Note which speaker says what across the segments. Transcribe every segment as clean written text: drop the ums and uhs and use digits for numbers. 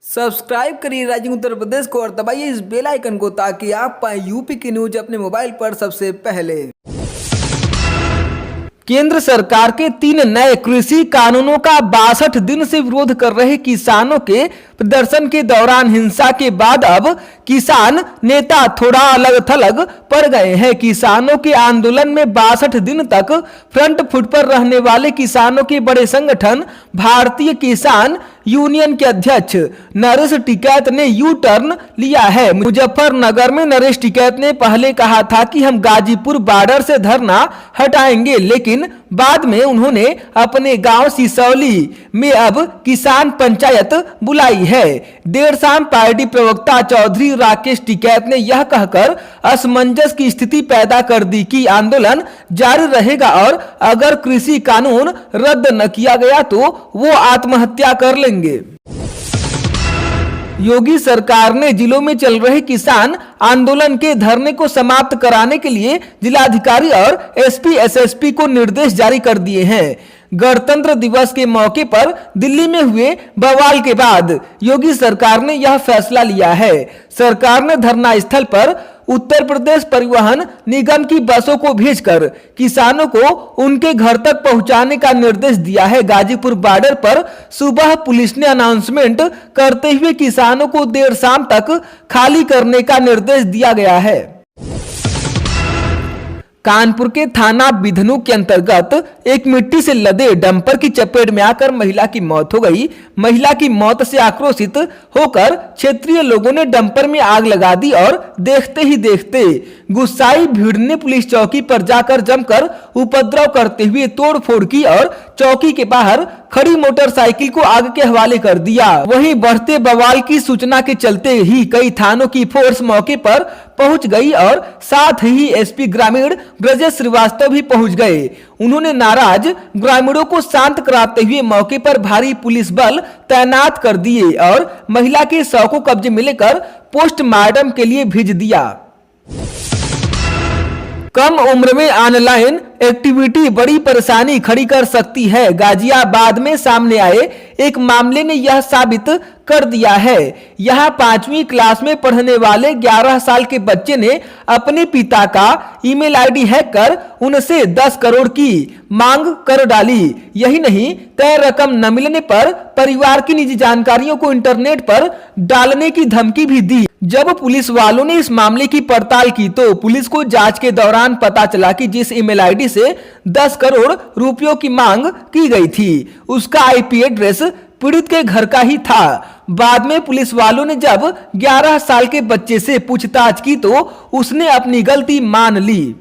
Speaker 1: Subscribe करिए rising Uttar Pradesh को और दबाइए इस बेल आइकन को ताकि आप पाए यूपी की न्यूज अपने मोबाइल पर सबसे पहले। केंद्र सरकार के 3 नए कृषि कानूनों का 62 दिन से विरोध कर रहे किसानों के प्रदर्शन के दौरान हिंसा के बाद अब किसान नेता थोड़ा अलग थलग पड़ गए हैं। किसानों के आंदोलन में 62 दिन तक फ्रंट फुट पर रहने वाले किसानों के बड़े संगठन भारतीय किसान यूनियन के अध्यक्ष नरेश टिकैत ने यू टर्न लिया है। मुजफ्फरनगर में नरेश टिकैत ने पहले कहा था कि हम गाजीपुर बॉर्डर से धरना हटाएंगे, लेकिन बाद में उन्होंने अपने गांव सिसौली में अब किसान पंचायत बुलाई है। देर शाम पार्टी प्रवक्ता चौधरी राकेश टिकैत ने यह कहकर असमंजस की स्थिति पैदा कर दी कि आंदोलन जारी रहेगा और अगर कृषि कानून रद्द न किया गया तो वो आत्महत्या कर लेंगे। योगी सरकार ने जिलों में चल रहे किसान आंदोलन के धरने को समाप्त कराने के लिए जिलाधिकारी और एसपी एसएसपी को निर्देश जारी कर दिए हैं। गणतंत्र दिवस के मौके पर दिल्ली में हुए बवाल के बाद योगी सरकार ने यह फैसला लिया है। सरकार ने धरना स्थल पर उत्तर प्रदेश परिवहन निगम की बसों को भेजकर किसानों को उनके घर तक पहुंचाने का निर्देश दिया है। गाजीपुर बॉर्डर पर सुबह पुलिस ने अनाउंसमेंट करते हुए किसानों को देर शाम तक खाली करने का निर्देश दिया गया है। कानपुर के थाना बिधनू के अंतर्गत एक मिट्टी से लदे डंपर की चपेट में आकर महिला की मौत हो गई। महिला की मौत से आक्रोशित होकर क्षेत्रीय लोगों ने डंपर में आग लगा दी और देखते ही देखते गुस्साई भीड़ ने पुलिस चौकी पर जाकर जमकर उपद्रव करते हुए तोड़फोड़ की और चौकी के बाहर खड़ी मोटरसाइकिल को आग के हवाले कर दिया। वहीं बढ़ते बवाल की सूचना के चलते ही कई थानों की फोर्स मौके पर पहुंच गई और साथ ही एसपी ग्रामीण ब्रजेश श्रीवास्तव भी पहुंच गए। उन्होंने नाराज ग्रामीणों को शांत कराते हुए मौके पर भारी पुलिस बल तैनात कर दिए और महिला के शव को कब्जे में लेकर पोस्टमार्टम के लिए भेज दिया। कम उम्र में ऑनलाइन एक्टिविटी बड़ी परेशानी खड़ी कर सकती है। गाजियाबाद में सामने आए एक मामले ने यह साबित कर दिया है। यहाँ 5वीं क्लास में पढ़ने वाले 11 साल के बच्चे ने अपने पिता का ईमेल आईडी हैक कर उनसे 10 करोड़ की मांग कर डाली। यही नहीं, तय रकम न मिलने पर परिवार की निजी जानकारियों को इंटरनेट पर डालने की धमकी भी दी। जब पुलिस वालों ने इस मामले की पड़ताल की तो पुलिस को जांच के दौरान पता चला कि जिस ईमेल आईडी से 10 करोड़ रुपयों की मांग की गई थी उसका आईपी एड्रेस पीड़ित के घर का ही था। बाद में पुलिस वालों ने जब 11 साल के बच्चे से पूछताछ की तो उसने अपनी गलती मान ली।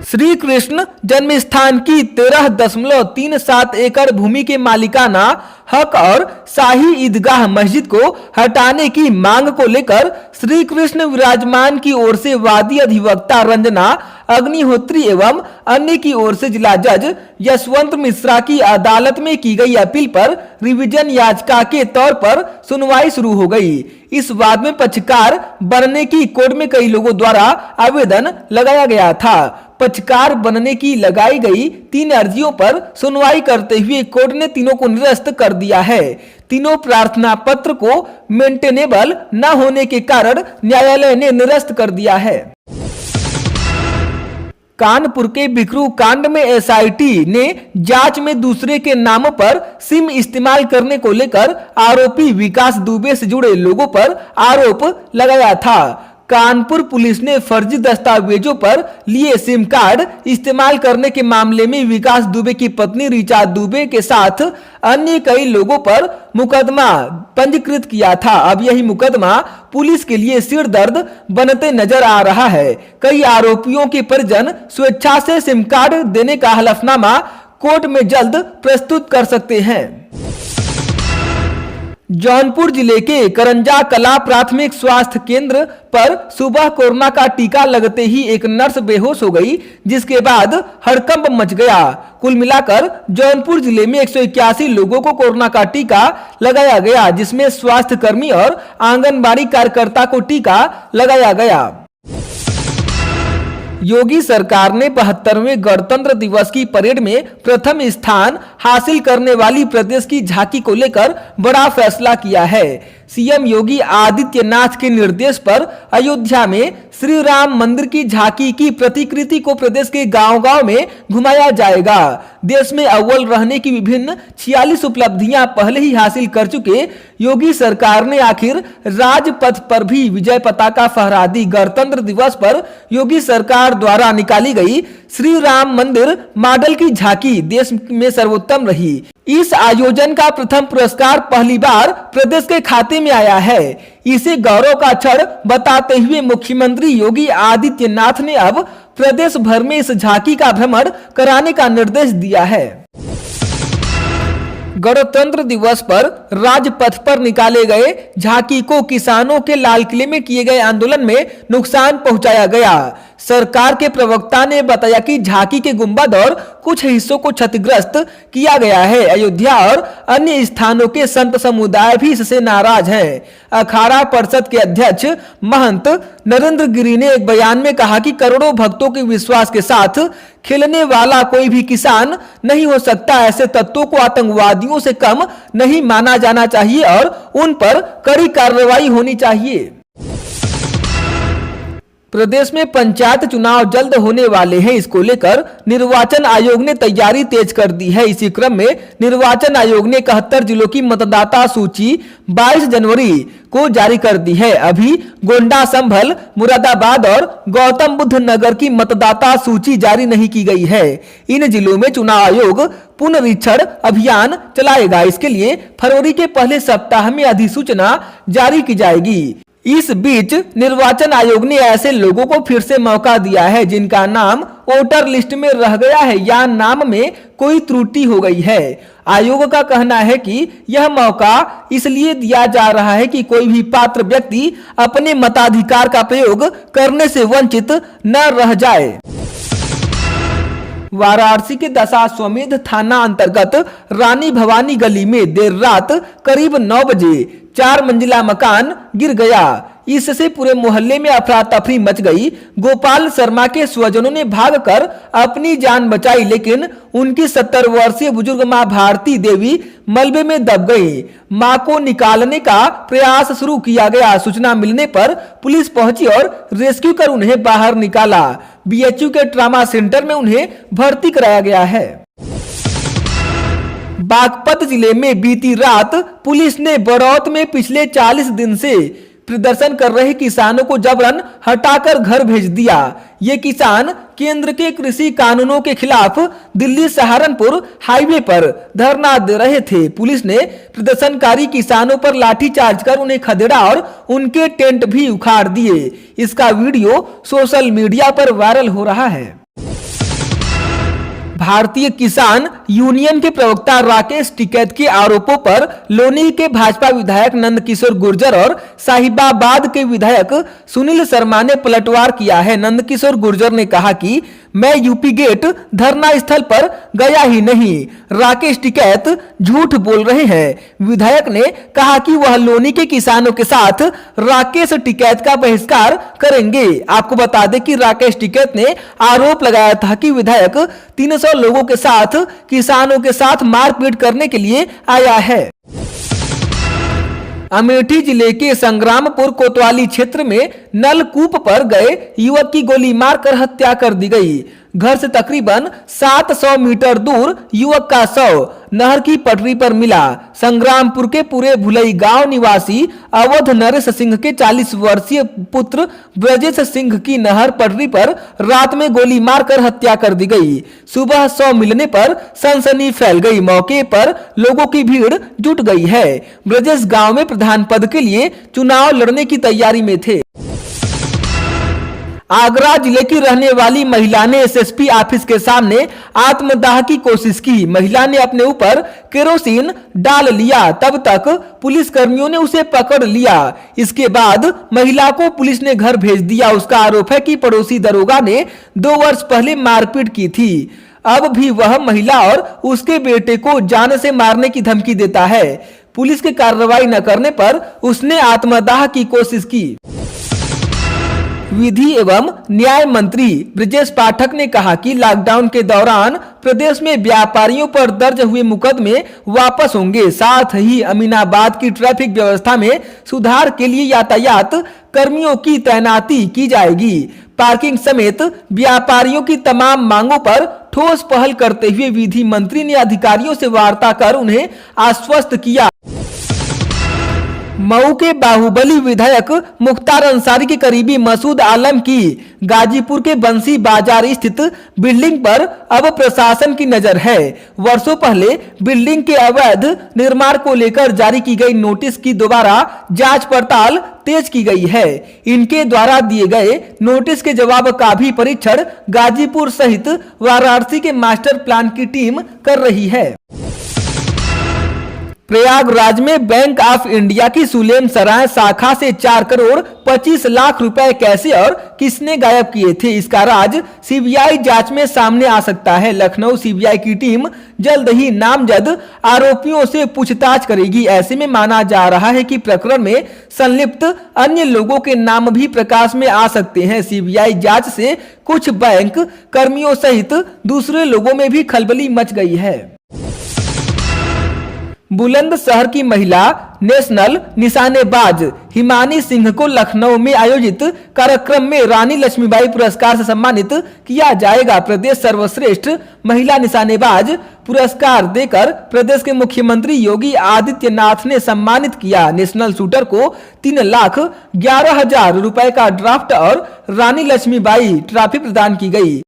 Speaker 1: श्री कृष्ण जन्म स्थान की 13.37 एकड़ भूमि के मालिकाना हक और शाही ईदगाह मस्जिद को हटाने की मांग को लेकर श्री कृष्ण विराजमान की ओर से वादी अधिवक्ता रंजना अग्निहोत्री एवं अन्य की ओर से जिला जज यशवंत मिश्रा की अदालत में की गई अपील पर रिवीजन याचिका के तौर पर सुनवाई शुरू हो गई। इस वाद में पक्षकार बनने की कोर्ट में कई लोगों द्वारा आवेदन लगाया गया था। पक्षकार बनने की लगाई गई 3 अर्जियों पर सुनवाई करते हुए कोर्ट ने तीनों को निरस्त कर दिया है। तीनों प्रार्थना पत्र को मेंटेनेबल न होने के कारण न्यायालय ने निरस्त कर दिया है। कानपुर के बिकरू कांड में एसआईटी ने जांच में दूसरे के नामों पर सिम इस्तेमाल करने को लेकर आरोपी विकास दुबे से जुड़े लोगों पर आरोप लगाया था। कानपुर पुलिस ने फर्जी दस्तावेजों पर लिए सिम कार्ड इस्तेमाल करने के मामले में विकास दुबे की पत्नी ऋचा दुबे के साथ अन्य कई लोगों पर मुकदमा पंजीकृत किया था। अब यही मुकदमा पुलिस के लिए सिर दर्द बनते नजर आ रहा है। कई आरोपियों के परिजन स्वेच्छा से सिम कार्ड देने का हलफनामा कोर्ट में जल्द प्रस्तुत कर सकते हैं। जौनपुर जिले के करंजा कला प्राथमिक स्वास्थ्य केंद्र पर सुबह कोरोना का टीका लगते ही एक नर्स बेहोश हो गई, जिसके बाद हड़कंप मच गया। कुल मिलाकर जौनपुर जिले में 181 लोगों को कोरोना का टीका लगाया गया, जिसमें स्वास्थ्य कर्मी और आंगनबाड़ी कार्यकर्ता को टीका लगाया गया। योगी सरकार ने 72वें गणतंत्र दिवस की परेड में प्रथम स्थान हासिल करने वाली प्रदेश की झांकी को लेकर बड़ा फैसला किया है। सीएम योगी आदित्यनाथ के निर्देश पर अयोध्या में श्री राम मंदिर की झांकी की प्रतिकृति को प्रदेश के गांव-गांव में घुमाया जाएगा। देश में अव्वल रहने की विभिन्न 46 उपलब्धियां पहले ही हासिल कर चुके योगी सरकार ने आखिर राजपथ पर भी विजय पताका फहरा दी। गणतंत्र दिवस पर योगी सरकार द्वारा निकाली गई श्री राम मंदिर मॉडल की झांकी देश में सर्वोत्तम रही। इस आयोजन का प्रथम पुरस्कार पहली बार प्रदेश के खाते में आया है। इसे गौरव का क्षण बताते हुए मुख्यमंत्री योगी आदित्यनाथ ने अब प्रदेश भर में इस झांकी का भ्रमण कराने का निर्देश दिया है। गणतंत्र दिवस पर राजपथ पर निकाले गए झांकी को किसानों के लाल किले में किए गए आंदोलन में नुकसान पहुंचाया गया। सरकार के प्रवक्ता ने बताया कि झांकी के गुंबद और कुछ हिस्सों को क्षतिग्रस्त किया गया है। अयोध्या और अन्य स्थानों के संत समुदाय भी इससे नाराज हैं। अखाड़ा परिषद के अध्यक्ष महंत नरेंद्र गिरी ने एक बयान में कहा कि करोड़ों भक्तों के विश्वास के साथ खेलने वाला कोई भी किसान नहीं हो सकता। ऐसे तत्वों को आतंकवादियों से कम नहीं माना जाना चाहिए और उन पर कड़ी कार्रवाई होनी चाहिए। प्रदेश में पंचायत चुनाव जल्द होने वाले हैं। इसको लेकर निर्वाचन आयोग ने तैयारी तेज कर दी है। इसी क्रम में निर्वाचन आयोग ने 71 जिलों की मतदाता सूची 22 जनवरी को जारी कर दी है। अभी गोंडा, संभल, मुरादाबाद और गौतम बुद्ध नगर की मतदाता सूची जारी नहीं की गई है। इन जिलों में चुनाव आयोग पुनरीक्षण अभियान चलाएगा। इसके लिए फरवरी के पहले सप्ताह में अधिसूचना जारी की जाएगी। इस बीच निर्वाचन आयोग ने ऐसे लोगों को फिर से मौका दिया है जिनका नाम वोटर लिस्ट में रह गया है या नाम में कोई त्रुटि हो गई है। आयोग का कहना है कि यह मौका इसलिए दिया जा रहा है कि कोई भी पात्र व्यक्ति अपने मताधिकार का प्रयोग करने से वंचित न रह जाए। वाराणसी के दशाश्वमेध थाना अंतर्गत रानी भवानी गली में देर रात करीब 9 बजे 4 मंजिला मकान गिर गया। इससे पूरे मोहल्ले में अफरा तफरी मच गई। गोपाल शर्मा के स्वजनों ने भागकर अपनी जान बचाई, लेकिन उनकी 70 वर्षीय बुजुर्ग मां भारती देवी मलबे में दब गई। मां को निकालने का प्रयास शुरू किया गया। सूचना मिलने पर पुलिस पहुंची और रेस्क्यू कर उन्हें बाहर निकाला। बीएचयू के ट्रामा सेंटर में उन्हें भर्ती कराया गया है। बागपत जिले में बीती रात पुलिस ने बड़ौत में पिछले 40 दिन से प्रदर्शन कर रहे किसानों को जबरन हटाकर घर भेज दिया। ये किसान केंद्र के कृषि कानूनों के खिलाफ दिल्ली सहारनपुर हाईवे पर धरना दे रहे थे। पुलिस ने प्रदर्शनकारी किसानों पर लाठीचार्ज कर उन्हें खदेड़ा और उनके टेंट भी उखाड़ दिए। इसका वीडियो सोशल मीडिया पर वायरल हो रहा है। भारतीय किसान यूनियन के प्रवक्ता राकेश टिकैत के आरोपों पर लोनी के भाजपा विधायक नंदकिशोर गुर्जर और साहिबाबाद के विधायक सुनील शर्मा ने पलटवार किया है। नंदकिशोर गुर्जर ने कहा कि मैं यूपी गेट धरना स्थल पर गया ही नहीं। राकेश टिकैत झूठ बोल रहे हैं। विधायक ने कहा कि वह लोनी के किसानों के साथ राकेश टिकैत का बहिष्कार करेंगे। आपको बता दें कि राकेश टिकैत ने आरोप लगाया था कि विधायक 300 लोगों के साथ किसानों के साथ मारपीट करने के लिए आया है। अमेठी जिले के संग्रामपुर कोतवाली क्षेत्र में नलकूप पर गए युवक की गोली मारकर हत्या कर दी गई। घर से तकरीबन 700 मीटर दूर युवक का शव नहर की पटरी पर मिला। संग्रामपुर के पूरे भुलई गांव निवासी अवध नरेश सिंह के 40 वर्षीय पुत्र ब्रजेश सिंह की नहर पटरी पर रात में गोली मारकर हत्या कर दी गई। सुबह शव मिलने पर सनसनी फैल गई। मौके पर लोगों की भीड़ जुट गई है। ब्रजेश गांव में प्रधान पद के लिए चुनाव लड़ने की तैयारी में थे। आगरा जिले की रहने वाली महिला ने एसएसपी ऑफिस के सामने आत्मदाह की कोशिश की। महिला ने अपने ऊपर केरोसिन डाल लिया, तब तक पुलिस कर्मियों ने उसे पकड़ लिया। इसके बाद महिला को पुलिस ने घर भेज दिया। उसका आरोप है कि पड़ोसी दरोगा ने 2 वर्ष पहले मारपीट की थी। अब भी वह महिला और उसके बेटे को जान से मारने की धमकी देता है। पुलिस की कार्रवाई न करने पर उसने आत्मदाह की कोशिश की। विधि एवं न्याय मंत्री ब्रजेश पाठक ने कहा कि लॉकडाउन के दौरान प्रदेश में व्यापारियों पर दर्ज हुए मुकदमे वापस होंगे। साथ ही अमीनाबाद की ट्रैफिक व्यवस्था में सुधार के लिए यातायात कर्मियों की तैनाती की जाएगी। पार्किंग समेत व्यापारियों की तमाम मांगों पर ठोस पहल करते हुए विधि मंत्री ने अधिकारियों से वार्ता कर उन्हें आश्वस्त किया। मऊ के बाहुबली विधायक मुख्तार अंसारी के करीबी मसूद आलम की गाजीपुर के बंसी बाजार स्थित बिल्डिंग पर अब प्रशासन की नजर है। वर्षों पहले बिल्डिंग के अवैध निर्माण को लेकर जारी की गई नोटिस की दोबारा जांच पड़ताल तेज की गई है। इनके द्वारा दिए गए नोटिस के जवाब का भी परीक्षण गाजीपुर सहित वाराणसी के मास्टर प्लान की टीम कर रही है। प्रयागराज में बैंक ऑफ इंडिया की सुलेम सराय शाखा से 4 करोड़ 25 लाख रुपए कैसे और किसने गायब किए थे, इसका राज सीबीआई जांच में सामने आ सकता है। लखनऊ सीबीआई की टीम जल्द ही नामजद आरोपियों से पूछताछ करेगी। ऐसे में माना जा रहा है कि प्रकरण में संलिप्त अन्य लोगों के नाम भी प्रकाश में आ सकते हैं। सीबीआई जांच से कुछ बैंक कर्मियों सहित दूसरे लोगों में भी खलबली मच गई है। बुलंदशहर की महिला नेशनल निशानेबाज हिमानी सिंह को लखनऊ में आयोजित कार्यक्रम में रानी लक्ष्मीबाई पुरस्कार से सम्मानित किया जाएगा। प्रदेश सर्वश्रेष्ठ महिला निशानेबाज पुरस्कार देकर प्रदेश के मुख्यमंत्री योगी आदित्यनाथ ने सम्मानित किया। नेशनल शूटर को 3,11,000 रुपए का ड्राफ्ट और रानी लक्ष्मीबाई ट्रॉफी प्रदान की गई।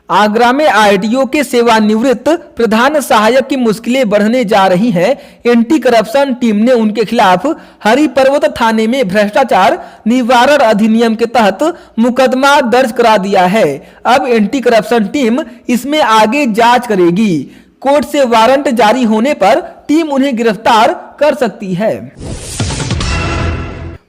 Speaker 1: आगरा में आरटीओ के सेवानिवृत्त प्रधान सहायक की मुश्किलें बढ़ने जा रही हैं। एंटी करप्शन टीम ने उनके खिलाफ हरि पर्वत थाने में भ्रष्टाचार निवारण अधिनियम के तहत मुकदमा दर्ज करा दिया है। अब एंटी करप्शन टीम इसमें आगे जांच करेगी। कोर्ट से वारंट जारी होने पर टीम उन्हें गिरफ्तार कर सकती है।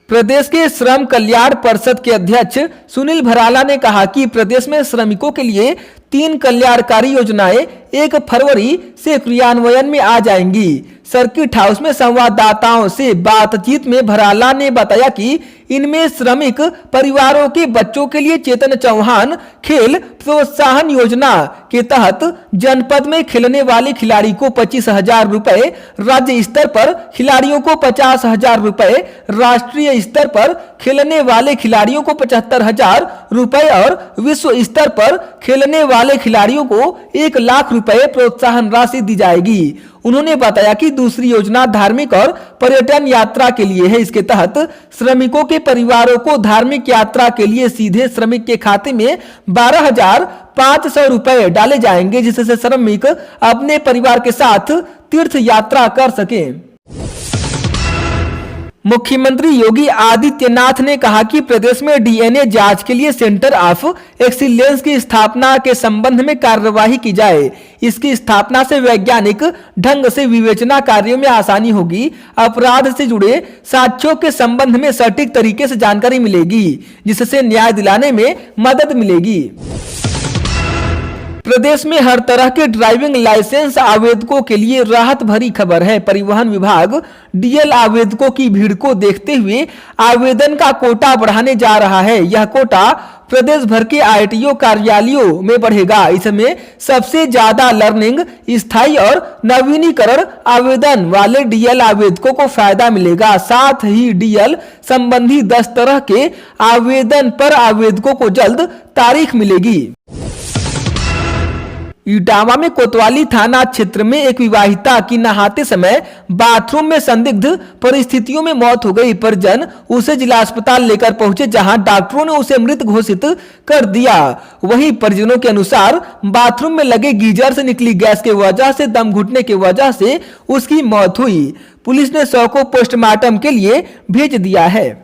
Speaker 1: प्रदेश के श्रम कल्याण परिषद के अध्यक्ष सुनील भराला ने कहा कि प्रदेश में श्रमिकों के लिए 3 कल्याणकारी योजनाएं 1 फरवरी से क्रियान्वयन में आ जाएंगी। सर्किट हाउस में संवाददाताओं से बातचीत में भराला ने बताया कि इनमें श्रमिक परिवारों के बच्चों के लिए चेतन चौहान खेल प्रोत्साहन योजना के तहत जनपद में खेलने वाले खिलाड़ी को 25,000 रुपए, राज्य स्तर पर खिलाड़ियों को 50,000 रुपए, राष्ट्रीय स्तर पर खेलने वाले खिलाड़ियों को 75,000 रुपए और विश्व स्तर पर खेलने वाले खिलाड़ियों को 1 लाख रुपए प्रोत्साहन राशि दी जाएगी। उन्होंने बताया कि दूसरी योजना धार्मिक और पर्यटन यात्रा के लिए है। इसके तहत श्रमिकों के परिवारों को धार्मिक यात्रा के लिए सीधे श्रमिक के खाते में 12,500 रुपए डाले जाएंगे, जिससे श्रमिक अपने परिवार के साथ तीर्थ यात्रा कर सकें। मुख्यमंत्री योगी आदित्यनाथ ने कहा कि प्रदेश में डीएनए जांच के लिए सेंटर ऑफ एक्सीलेंस की स्थापना के संबंध में कार्यवाही की जाए। इसकी स्थापना से वैज्ञानिक ढंग से विवेचना कार्यों में आसानी होगी। अपराध से जुड़े साक्ष्यों के संबंध में सटीक तरीके से जानकारी मिलेगी, जिससे न्याय दिलाने में मदद मिलेगी। प्रदेश में हर तरह के ड्राइविंग लाइसेंस आवेदकों के लिए राहत भरी खबर है। परिवहन विभाग डीएल आवेदकों की भीड़ को देखते हुए आवेदन का कोटा बढ़ाने जा रहा है। यह कोटा प्रदेश भर के आरटीओ कार्यालयों में बढ़ेगा। इसमें सबसे ज्यादा लर्निंग, स्थायी और नवीनीकरण आवेदन वाले डीएल आवेदकों को फायदा मिलेगा। साथ ही डीएल संबंधी 10 तरह के आवेदन पर आवेदकों को जल्द तारीख मिलेगी। इटावा में कोतवाली थाना क्षेत्र में एक विवाहिता की नहाते समय बाथरूम में संदिग्ध परिस्थितियों में मौत हो गई। परिजन उसे जिला अस्पताल लेकर पहुंचे, जहां डॉक्टरों ने उसे मृत घोषित कर दिया। वहीं परिजनों के अनुसार बाथरूम में लगे गीजर से निकली गैस के वजह से दम घुटने की वजह से उसकी मौत हुई। पुलिस ने शव को पोस्टमार्टम के लिए भेज दिया है।